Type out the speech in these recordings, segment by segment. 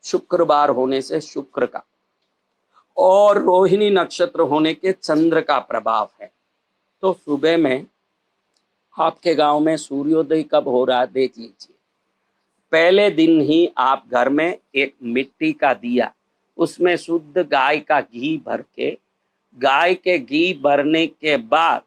शुक्रवार होने से शुक्र का, और रोहिणी नक्षत्र होने के चंद्र का प्रभाव है। तो सुबह में आपके गांव में सूर्योदय कब हो रहा है देख लीजिए। पहले दिन ही आप घर में एक मिट्टी का दिया, उसमें शुद्ध गाय का घी भर के, गाय के घी भरने के बाद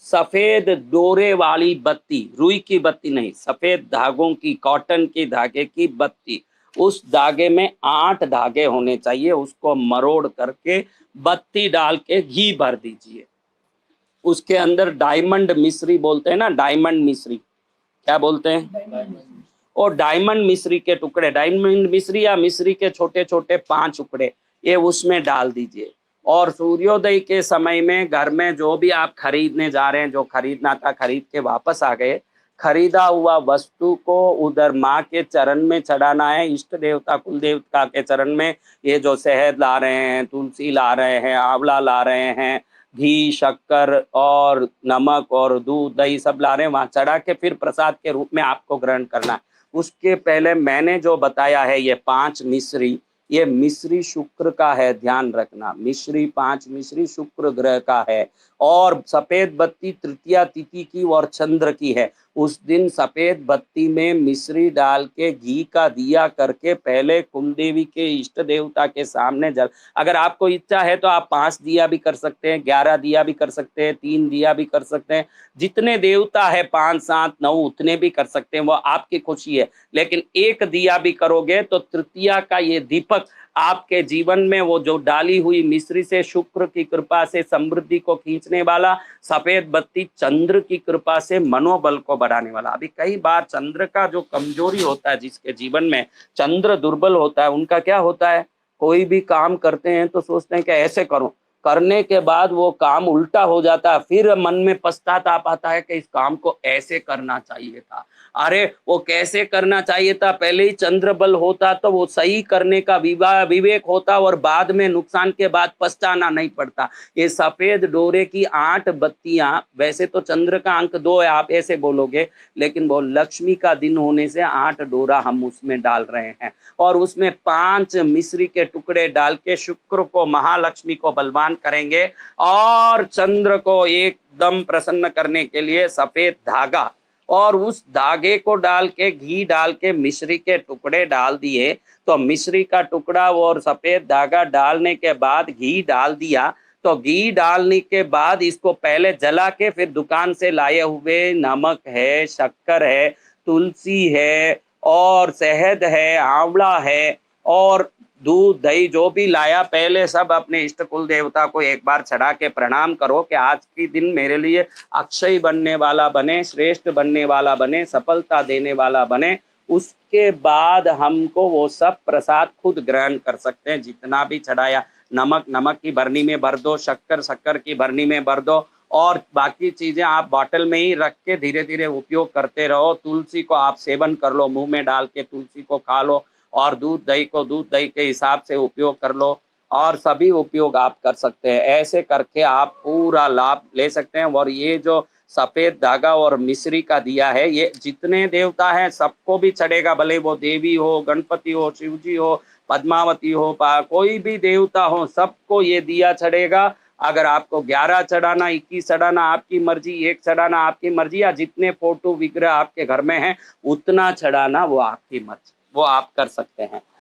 सफेद डोरे वाली बत्ती, रुई की बत्ती नहीं, सफेद धागों की, कॉटन की धागे की बत्ती, उस धागे में 8 धागे होने चाहिए, उसको मरोड़ करके बत्ती डाल के घी भर दीजिए। उसके अंदर डायमंड मिश्री बोलते हैं ना, डायमंड मिश्री, क्या बोलते हैं, और डायमंड मिश्री के टुकड़े, डायमंड मिश्री या मिश्री के छोटे छोटे 5 टुकड़े, ये उसमें डाल दीजिए। और सूर्योदय के समय में घर में जो भी आप खरीदने जा रहे हैं, जो खरीदना था खरीद के वापस आ गए, खरीदा हुआ वस्तु को उधर माँ के चरण में चढ़ाना है, इष्ट देवता कुल देवता के चरण में। ये जो शहद ला रहे हैं, तुलसी ला रहे हैं, आंवला ला रहे हैं, घी, शक्कर और नमक और दूध दही सब ला रहे हैं, वहां चढ़ा के फिर प्रसाद के रूप में आपको ग्रहण करना है। उसके पहले मैंने जो बताया है ये 5 मिश्री, ये मिश्री शुक्र का है, ध्यान रखना। मिश्री 5 मिश्री शुक्र ग्रह का है। और सफेद बत्ती तृतीया तिथि की और चंद्र की है। उस दिन सफेद बत्ती में मिश्री डाल के घी का दिया करके पहले कुलदेवी के इष्ट देवता के सामने जल, अगर आपको इच्छा है तो आप 5 दिया भी कर सकते हैं, 11 दिया भी कर सकते हैं, 3 दिया भी कर सकते हैं, जितने देवता है 5, 7, 9 उतने भी कर सकते हैं, वो आपकी खुशी है। लेकिन एक दिया भी करोगे तो तृतीया का ये दीपक आपके जीवन में वो जो डाली हुई मिश्री से शुक्र की कृपा से समृद्धि को खींचने वाला, सफेद बत्ती चंद्र की कृपा से मनोबल को बढ़ाने वाला। अभी कई बार चंद्र का जो कमजोरी होता है, जिसके जीवन में चंद्र दुर्बल होता है, उनका क्या होता है, कोई भी काम करते हैं तो सोचते हैं कि ऐसे करो, करने के बाद वो काम उल्टा हो जाता है, फिर मन में पश्चाताप आता है कि इस काम को ऐसे करना चाहिए था। अरे वो कैसे करना चाहिए था, पहले ही चंद्र बल होता तो वो सही करने का विवेक होता और बाद में नुकसान के बाद पछताना नहीं पड़ता। ये सफेद डोरे की 8 बत्तियां, वैसे तो चंद्र का अंक 2 है, आप ऐसे बोलोगे, लेकिन वो लक्ष्मी का दिन होने से 8 डोरा हम उसमें डाल रहे हैं। और उसमें 5 मिश्री के टुकड़े डाल के शुक्र को, महालक्ष्मी को बलवान करेंगे। और चंद्र को एकदम प्रसन्न करने के लिए सफेद धागा, और उस धागे को डाल के घी डाल के मिश्री के टुकड़े डाल दिए, तो मिश्री का टुकड़ा और सफेद धागा डालने के बाद घी डाल दिया, तो घी डालने के बाद इसको पहले जला के फिर दुकान से लाए हुए नमक है, शक्कर है, तुलसी है और शहद है, आंवला है और दूध दही जो भी लाया, पहले सब अपने इष्ट कुल देवता को एक बार चढ़ा के प्रणाम करो कि आज की दिन मेरे लिए अक्षय बनने वाला बने, श्रेष्ठ बनने वाला बने, सफलता देने वाला बने। उसके बाद हमको वो सब प्रसाद खुद ग्रहण कर सकते हैं, जितना भी चढ़ाया। नमक नमक की भरनी में भर दो, शक्कर शक्कर की भरनी में भर दो, और बाकी चीजें आप बॉटल में ही रख के धीरे धीरे उपयोग करते रहो। तुलसी को आप सेवन कर लो, मुंह में डाल के तुलसी को खा लो, और दूध दही को दूध दही के हिसाब से उपयोग कर लो, और सभी उपयोग आप कर सकते हैं। ऐसे करके आप पूरा लाभ ले सकते हैं। और ये जो सफेद धागा और मिश्री का दिया है, ये जितने देवता हैं सबको भी चढ़ेगा, भले वो देवी हो, गणपति हो, शिव जी हो, पद्मावती हो, कोई भी देवता हो, सबको ये दिया चढ़ेगा। अगर आपको 11 चढ़ाना, 21 चढ़ाना आपकी मर्जी, 1 चढ़ाना आपकी मर्जी, या जितने फोटो विग्रह आपके घर में हैं उतना चढ़ाना वो आपकी मर्जी, वो आप कर सकते हैं।